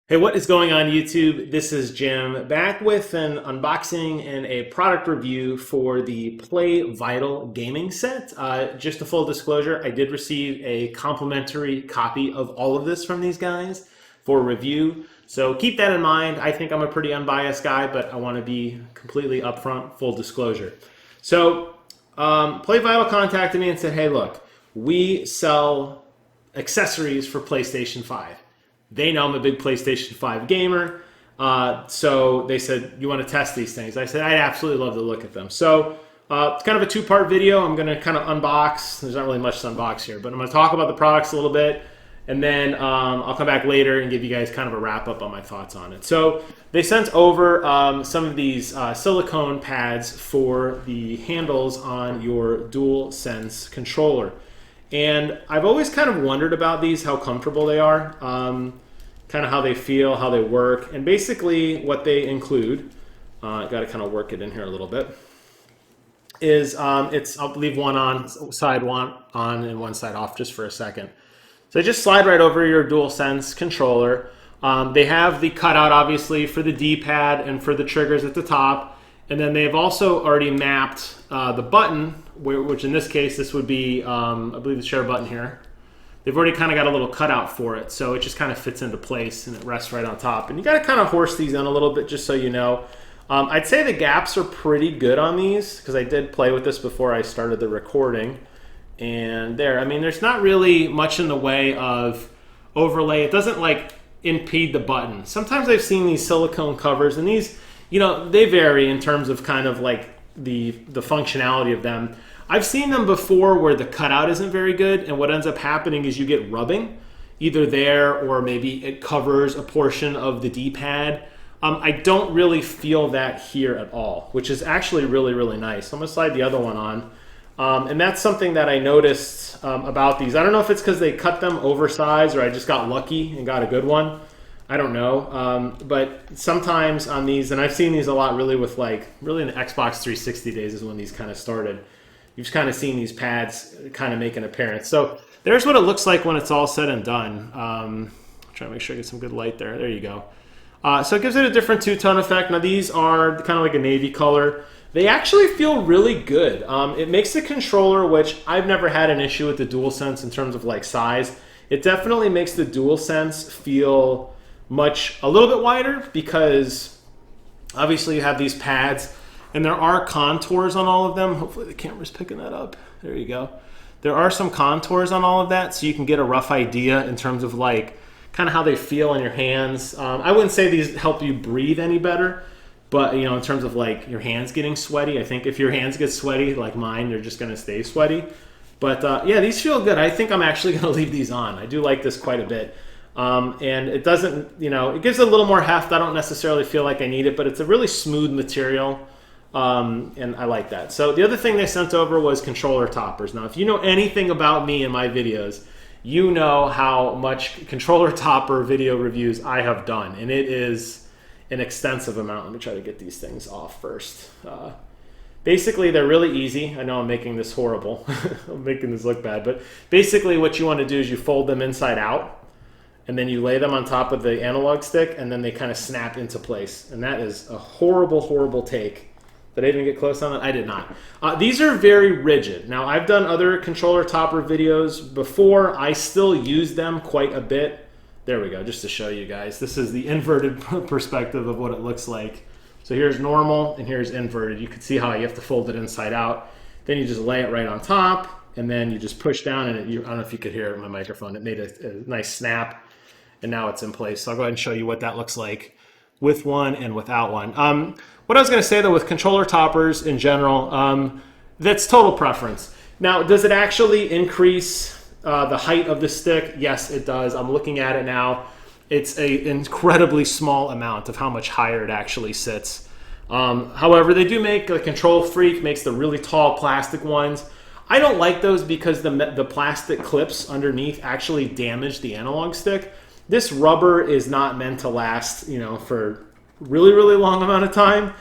Hey, what is going on YouTube? This is Jim back with an unboxing and a product review for the PlayVital gaming set. Just a full disclosure, I did receive a complimentary copy of all of this from these guys for review. So keep that in mind. I think I'm a pretty unbiased guy, but I want to be completely upfront, full disclosure. So PlayVital contacted me and said, hey, look, we sell accessories for PlayStation 5. They know I'm a big PlayStation 5 gamer. So they said, you want to test these things? I said, I'd absolutely love to look at them. So it's kind of a two-part video. I'm going to kind of unbox. There's not really much to unbox here, but I'm going to talk about the products a little bit. And then I'll come back later and give you guys kind of a wrap-up on my thoughts on it. So they sent over some of these silicone pads for the handles on your DualSense controller. And I've always kind of wondered about these, how comfortable they are, kind of how they feel, how they work, and basically what they include. I got to kind of work it in here a little bit. I'll leave one on, side one on, and one side off just for a second. So they just slide right over your DualSense controller. They have the cutout, obviously, for the D-pad and for the triggers at the top. And then they've also already mapped the button, which in this case, this would be, I believe, the share button here. They've already kind of got a little cutout for it, so it just kind of fits into place and it rests right on top. And you got to kind of horse these in a little bit just so you know. I'd say the gaps are pretty good on these because I did play with this before I started the recording. And there, I mean, there's not really much in the way of overlay. It doesn't like impede the button. Sometimes I've seen these silicone covers, and these, you know, they vary in terms of kind of like the functionality of them. I've seen them before where the cutout isn't very good, and what ends up happening is you get rubbing either there or maybe it covers a portion of the D-pad. I don't really feel that here at all, which is actually really, really nice. I'm gonna slide the other one on. And that's something that I noticed about these. I don't know if it's because they cut them oversized or I just got lucky and got a good one. I don't know. But sometimes on these, and I've seen these a lot really with like, really in the Xbox 360 days is when these kind of started. You've kind of seen these pads kind of make an appearance. So there's what it looks like when it's all said and done. Trying to make sure I get some good light there. There you go. So it gives it a different two-tone effect. Now these are kind of like a navy color. They actually feel really good. It makes the controller, which I've never had an issue with the DualSense in terms of like size. It definitely makes the DualSense feel a little bit wider because obviously you have these pads and there are contours on all of them. Hopefully the camera's picking that up. There you go. There are some contours on all of that so you can get a rough idea in terms of like kind of how they feel in your hands. I wouldn't say these help you breathe any better, but you know, in terms of like your hands getting sweaty, I think if your hands get sweaty like mine, they're just gonna stay sweaty. But yeah, these feel good. I think I'm actually gonna leave these on. I do like this quite a bit. And it doesn't, you know, it gives it a little more heft. I don't necessarily feel like I need it, but it's a really smooth material. And I like that. So the other thing they sent over was controller toppers. Now, if you know anything about me and my videos, you know how much controller topper video reviews I have done. And it is an extensive amount. Let me try to get these things off first. Basically, they're really easy. I know I'm making this horrible. I'm making this look bad. But basically what you want to do is you fold them inside out. And then you lay them on top of the analog stick. And then they kind of snap into place. And that is a horrible, horrible take. Did I even get close on that? I did not. These are very rigid. Now, I've done other controller topper videos before. I still use them quite a bit. There we go, just to show you guys. This is the inverted perspective of what it looks like. So here's normal, and here's inverted. You can see how you have to fold it inside out. Then you just lay it right on top, and then you just push down, and I don't know if you could hear it in my microphone. It made a nice snap, and now it's in place. So I'll go ahead and show you what that looks like with one and without one. What I was going to say, though, with controller toppers in general, that's total preference. Now, does it actually increase the height of the stick? Yes, it does. I'm looking at it now. It's an incredibly small amount of how much higher it actually sits. However, they do make, the Control Freak makes the really tall plastic ones. I don't like those because the plastic clips underneath actually damage the analog stick. This rubber is not meant to last, you know, for really, really long amount of time.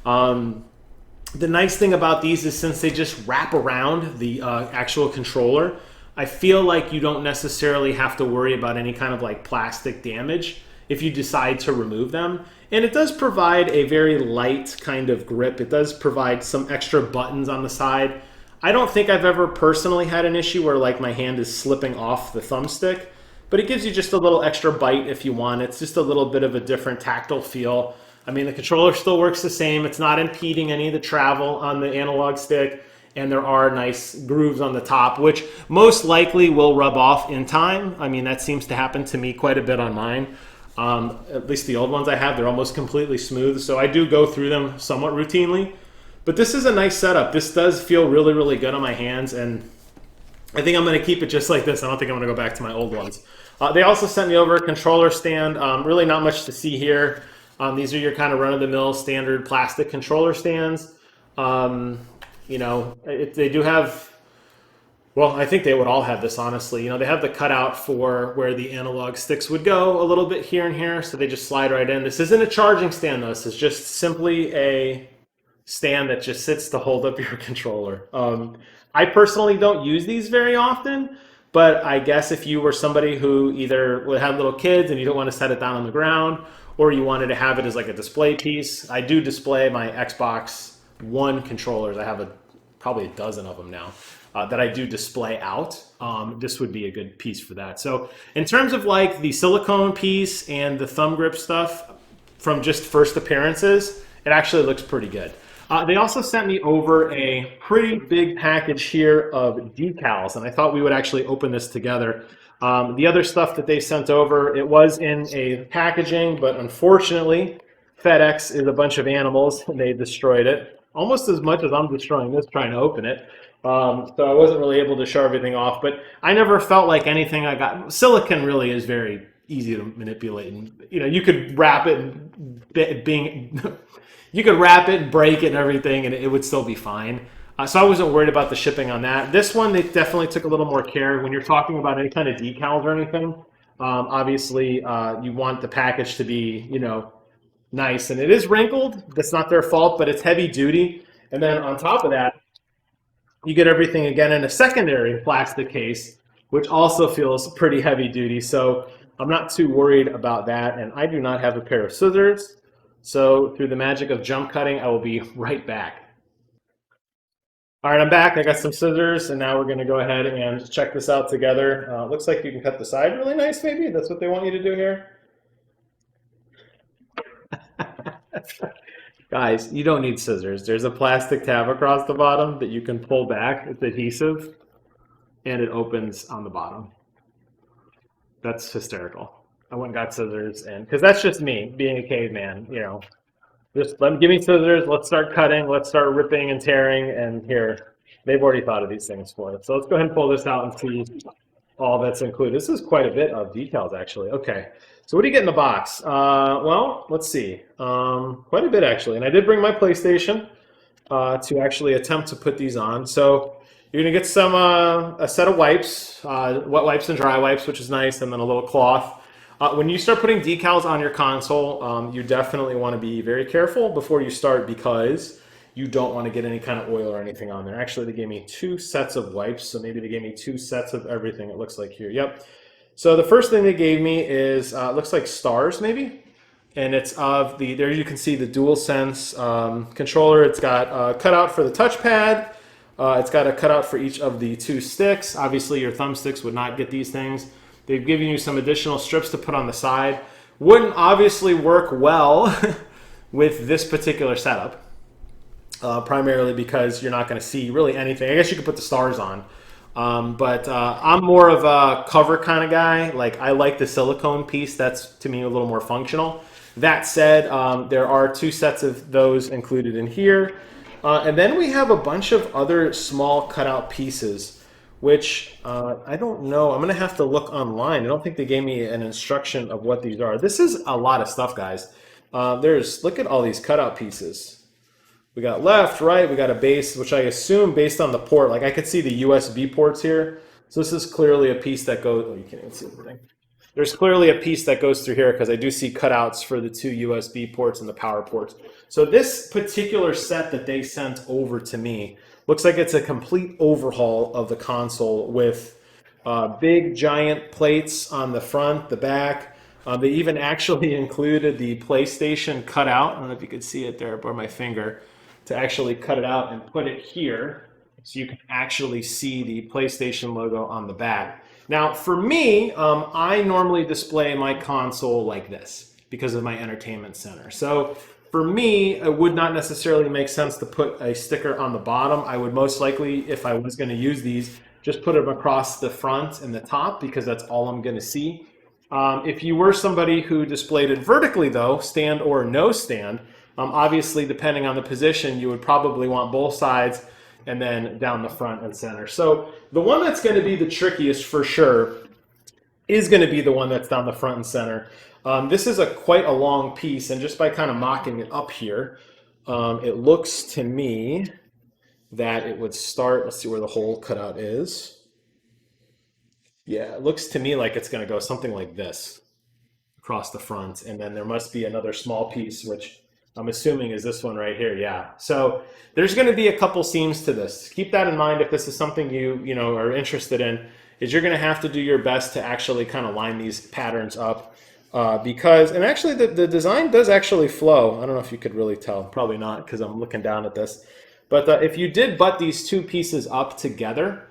The nice thing about these is since they just wrap around the actual controller, I feel like you don't necessarily have to worry about any kind of like plastic damage. if you decide to remove them. And it does provide a very light kind of grip. It does provide some extra buttons on the side. I don't think I've ever personally had an issue where like my hand is slipping off the thumbstick, but it gives you just a little extra bite if you want. It's just a little bit of a different tactile feel. I mean, the controller still works the same. It's not impeding any of the travel on the analog stick, and there are nice grooves on the top, which most likely will rub off in time. I mean, that seems to happen to me quite a bit on mine. At least the old ones I have, they're almost completely smooth, so I do go through them somewhat routinely. But this is a nice setup. This does feel really, really good on my hands, and I think I'm going to keep it just like this. I don't think I'm going to go back to my old ones. They also sent me over a controller stand. Really not much to see here. These are your kind of run-of-the-mill standard plastic controller stands. You know, they do have, well, I think they would all have this, honestly. You know, they have the cutout for where the analog sticks would go a little bit here and here, so they just slide right in. This isn't a charging stand, though. This is just simply a stand that just sits to hold up your controller. I personally don't use these very often, but I guess if you were somebody who either would have little kids and you don't want to set it down on the ground, or you wanted to have it as like a display piece. I do display my Xbox One controllers. I have probably a dozen of them now that I do display out. This would be a good piece for that. So in terms of like the silicone piece and the thumb grip stuff from just first appearances, it actually looks pretty good. They also sent me over a pretty big package here of decals, and I thought we would actually open this together. The other stuff that they sent over, it was in a packaging, but unfortunately, FedEx is a bunch of animals, and they destroyed it. Almost as much as I'm destroying this trying to open it. So I wasn't really able to show everything off, but I never felt like anything I got. Silicon really is very easy to manipulate. And, you know, you could wrap it you could wrap it and break it and everything, and it would still be fine. So I wasn't worried about the shipping on that. This one, they definitely took a little more care. When you're talking about any kind of decals or anything, obviously you want the package to be, you know, nice. And it is wrinkled. That's not their fault, but it's heavy duty. And then on top of that, you get everything again in a secondary plastic case, which also feels pretty heavy duty. So I'm not too worried about that. And I do not have a pair of scissors. So through the magic of jump cutting, I will be right back. All right, I'm back. I got some scissors, and now we're going to go ahead and check this out together. Looks like you can cut the side really nice, maybe. That's what they want you to do here. Guys, you don't need scissors. There's a plastic tab across the bottom that you can pull back. It's adhesive, and it opens on the bottom. That's hysterical. I went and got scissors, and because that's just me being a caveman, you know. Just give me scissors, let's start cutting, let's start ripping and tearing, and here, they've already thought of these things for it. So let's go ahead and pull this out and see all that's included. This is quite a bit of details, actually. Okay, so what do you get in the box? Well, let's see. Quite a bit, actually. And I did bring my PlayStation to actually attempt to put these on. So you're going to get some a set of wipes, wet wipes and dry wipes, which is nice, and then a little cloth. When you start putting decals on your console, you definitely want to be very careful before you start because you don't want to get any kind of oil or anything on there. Actually, they gave me 2 sets of wipes, so maybe they gave me 2 sets of everything, it looks like here. Yep. So the first thing they gave me is, looks like stars maybe, and it's of the, there you can see the DualSense controller. It's got a cutout for the touchpad. It's got a cutout for each of the 2 sticks. Obviously, your thumbsticks would not get these things. They've given you some additional strips to put on the side. Wouldn't obviously work well with this particular setup, primarily because you're not going to see really anything. I guess you could put the stars on, but I'm more of a cover kind of guy. Like I like the silicone piece. That's to me a little more functional. That said, there are 2 sets of those included in here. And then we have a bunch of other small cutout pieces, which I don't know. I'm going to have to look online. I don't think they gave me an instruction of what these are. This is a lot of stuff, guys. Look at all these cutout pieces. We got left, right, we got a base, which I assume based on the port, like I could see the USB ports here. So this is clearly a piece that goes, oh, you can't even see everything. There's clearly a piece that goes through here because I do see cutouts for the 2 USB ports and the power ports. So this particular set that they sent over to me looks like it's a complete overhaul of the console with big giant plates on the front, the back. They even actually included the PlayStation cutout. I don't know if you could see it there by my finger, to actually cut it out and put it here so you can actually see the PlayStation logo on the back. Now, for me, I normally display my console like this because of my entertainment center. So for me, it would not necessarily make sense to put a sticker on the bottom. I would most likely, if I was going to use these, just put them across the front and the top because that's all I'm going to see. If you were somebody who displayed it vertically, though, stand or no stand, obviously, depending on the position, you would probably want both sides and then down the front and center. So the one that's going to be the trickiest for sure is going to be the one that's down the front and center. This is quite a long piece, and just by kind of mocking it up here, it looks to me that it would start, let's see where the hole cutout is. Yeah, it looks to me like it's going to go something like this across the front, and then there must be another small piece, which I'm assuming is this one right here. Yeah. So there's going to be a couple seams to this. Keep that in mind if this is something you know are interested in. Is you're going to have to do your best to actually kind of line these patterns up because, and actually the design does actually flow. I don't know if you could really tell. Probably not because I'm looking down at this. But if you did butt these two pieces up together,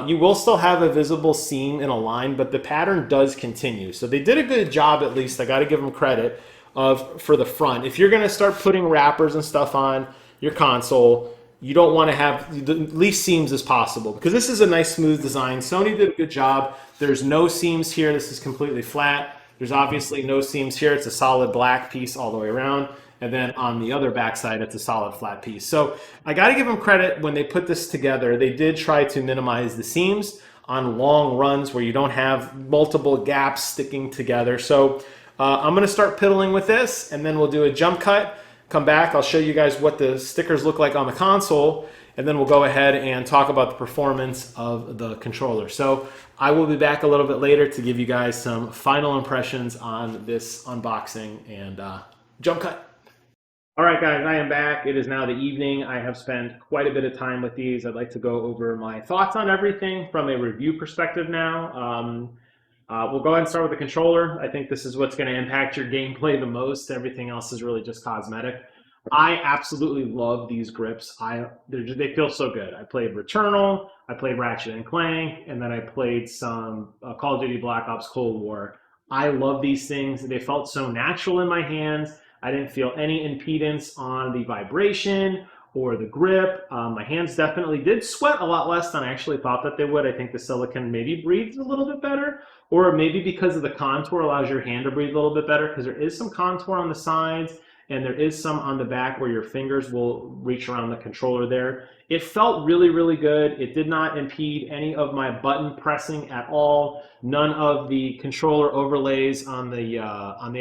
you will still have a visible seam in a line, but the pattern does continue. So they did a good job, at least. I got to give them credit for the front. If you're going to start putting wrappers and stuff on your console, you don't want to have the least seams as possible because this is a nice smooth design. Sony did a good job. There's no seams here. This is completely flat. There's obviously no seams here. It's a solid black piece all the way around. And then on the other backside, it's a solid flat piece. So I got to give them credit when they put this together. They did try to minimize the seams on long runs where you don't have multiple gaps sticking together. So I'm going to start piddling with this, and then we'll do a jump cut. Come back, I'll show you guys what the stickers look like on the console, and then we'll go ahead and talk about the performance of the controller. So I will be back a little bit later to give you guys some final impressions on this unboxing and jump cut. All right, guys, I am back. It is now the evening. I have spent quite a bit of time with these. I'd like to go over my thoughts on everything from a review perspective now. We'll go ahead and start with the controller. I think this is what's going to impact your gameplay the most. Everything else is really just cosmetic. I absolutely love these grips. They feel so good. I played Returnal, I played Ratchet and Clank, and then I played some Call of Duty Black Ops Cold War. I love these things. They felt so natural in my hands. I didn't feel any impedance on the vibration or the grip. My hands definitely did sweat a lot less than I actually thought that they would. I think the silicone maybe breathes a little bit better, or maybe because of the contour allows your hand to breathe a little bit better, because there is some contour on the sides and there is some on the back where your fingers will reach around the controller there. It felt really, really good. It did not impede any of my button pressing at all. None of the controller overlays on the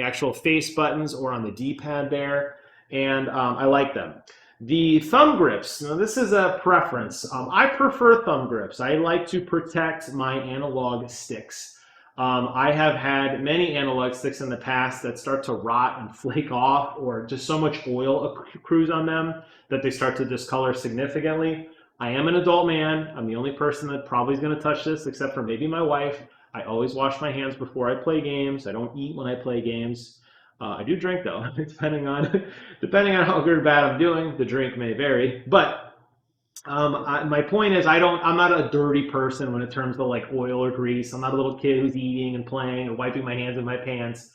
actual face buttons or on the D-pad there, and I like them. The thumb grips, now this is a preference. I prefer thumb grips. I like to protect my analog sticks. I have had many analog sticks in the past that start to rot and flake off, or just so much oil accrues on them that they start to discolor significantly. I am an adult man. I'm the only person that probably is going to touch this, except for maybe my wife. I always wash my hands before I play games. I don't eat when I play games. I do drink though, depending on how good or bad I'm doing. The drink may vary, but my point is, I'm not a dirty person when it comes to like oil or grease. I'm not a little kid who's eating and playing and wiping my hands in my pants.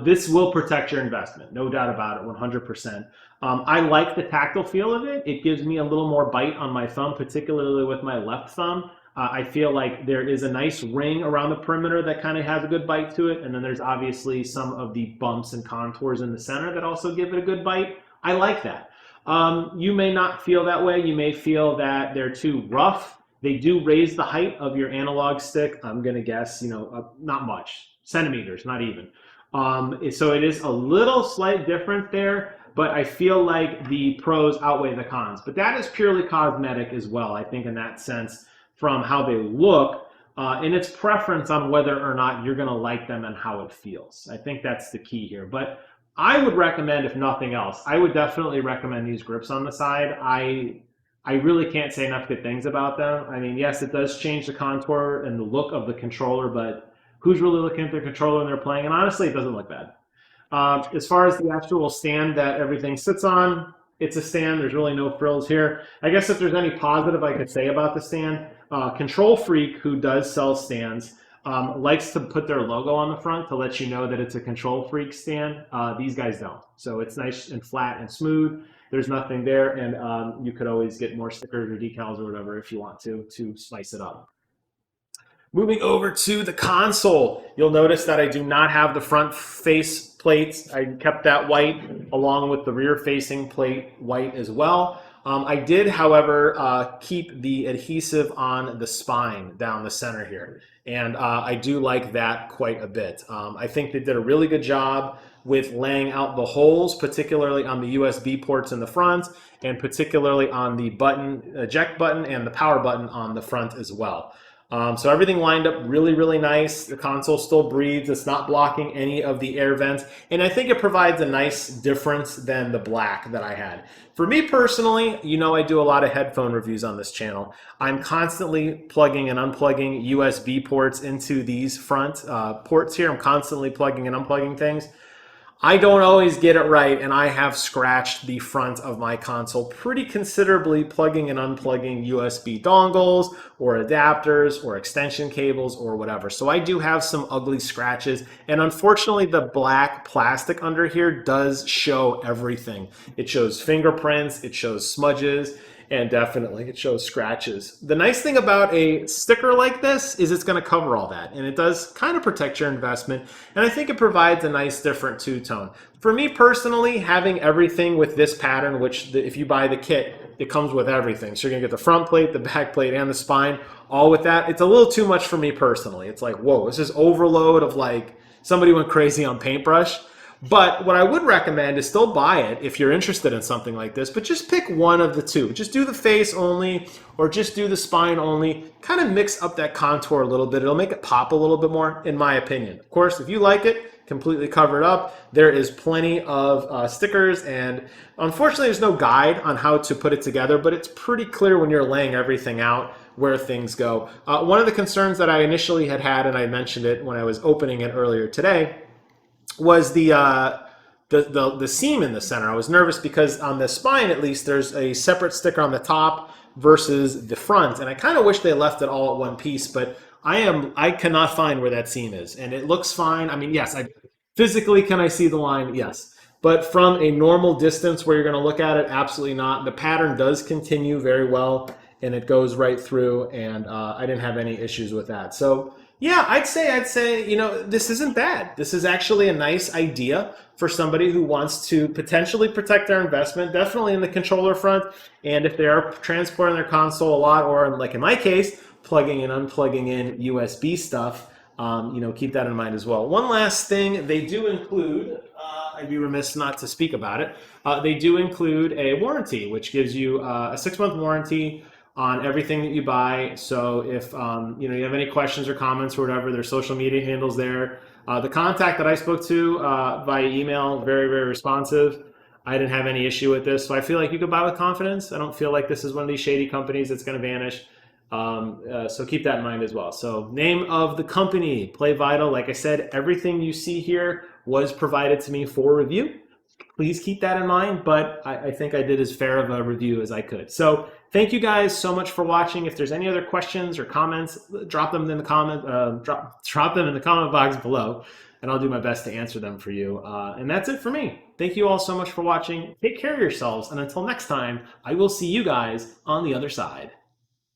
This will protect your investment, no doubt about it, 100%. I like the tactile feel of it. It gives me a little more bite on my thumb, particularly with my left thumb. I feel like there is a nice ring around the perimeter that kind of has a good bite to it. And then there's obviously some of the bumps and contours in the center that also give it a good bite. I like that. You may not feel that way. You may feel that they're too rough. They do raise the height of your analog stick. I'm going to guess, not much, centimeters, not even. So it is a little slight difference there, but I feel like the pros outweigh the cons. But that is purely cosmetic as well, I think, in that sense, from how they look, and its preference on whether or not you're going to like them and how it feels. I think that's the key here. But I would recommend, if nothing else, I would definitely recommend these grips on the side. I really can't say enough good things about them. I mean, yes, it does change the contour and the look of the controller, but who's really looking at their controller when they're playing, and honestly, it doesn't look bad. As far as the actual stand that everything sits on, it's a stand. There's really no frills here. I guess if there's any positive I could say about the stand, Control Freak, who does sell stands, likes to put their logo on the front to let you know that it's a Control Freak stand. These guys don't. So it's nice and flat and smooth. There's nothing there, and you could always get more stickers or decals or whatever if you want to spice it up. Moving over to the console, you'll notice that I do not have the front face plates. I kept that white along with the rear facing plate white as well. I did, however, keep the adhesive on the spine down the center here. And I do like that quite a bit. I think they did a really good job with laying out the holes, particularly on the USB ports in the front, and particularly on the button, eject button and the power button on the front as well. So everything lined up really, really nice. The console still breathes. It's not blocking any of the air vents. And I think it provides a nice difference than the black that I had. For me personally, you know I do a lot of headphone reviews on this channel. I'm constantly plugging and unplugging USB ports into these front ports here. I'm constantly plugging and unplugging things. I don't always get it right, and I have scratched the front of my console pretty considerably plugging and unplugging USB dongles or adapters or extension cables or whatever. So I do have some ugly scratches, and unfortunately the black plastic under here does show everything. It shows fingerprints, it shows smudges, and definitely it shows scratches. The nice thing about a sticker like this is it's gonna cover all that, and it does kind of protect your investment, and I think it provides a nice different two-tone. For me personally, having everything with this pattern, which if you buy the kit, it comes with everything. So you're gonna get the front plate, the back plate, and the spine, all with that. It's a little too much for me personally. It's like, whoa, this is overload of like, somebody went crazy on paintbrush. But what I would recommend is still buy it if you're interested in something like this, but just pick one of the two. Just do the face only or just do the spine only. Kind of mix up that contour a little bit. It'll make it pop a little bit more, in my opinion. Of course, if you like it, completely cover it up. There is plenty of stickers, and unfortunately there's no guide on how to put it together, but it's pretty clear when you're laying everything out where things go. One of the concerns that I initially had, and I mentioned it when I was opening it earlier today, was the seam in the center. I was nervous because on the spine, at least, there's a separate sticker on the top versus the front, and I kind of wish they left it all at one piece, but I cannot find where that seam is, and it looks fine. I mean, yes, physically can I see the line? Yes. But from a normal distance where you're going to look at it, absolutely not. The pattern does continue very well, and it goes right through, and I didn't have any issues with that. So yeah, I'd say, you know, this isn't bad. This is actually a nice idea for somebody who wants to potentially protect their investment, definitely in the controller front. And if they are transporting their console a lot, or like in my case, plugging and unplugging in USB stuff, you know, keep that in mind as well. One last thing, they do include, I'd be remiss not to speak about it, they do include a warranty, which gives you a 6-month warranty on everything that you buy. So if you know, you have any questions or comments or whatever, their social media handles there. The contact that I spoke to via email, very, very responsive. I didn't have any issue with this, so I feel like you could buy with confidence. I don't feel like this is one of these shady companies that's going to vanish. So keep that in mind as well. So name of the company, PlayVital. Like I said, everything you see here was provided to me for review. Please keep that in mind, but I think I did as fair of a review as I could. So thank you guys so much for watching. If there's any other questions or comments, drop them in the comment drop them in the comment box below, and I'll do my best to answer them for you. And that's it for me. Thank you all so much for watching. Take care of yourselves, and until next time, I will see you guys on the other side.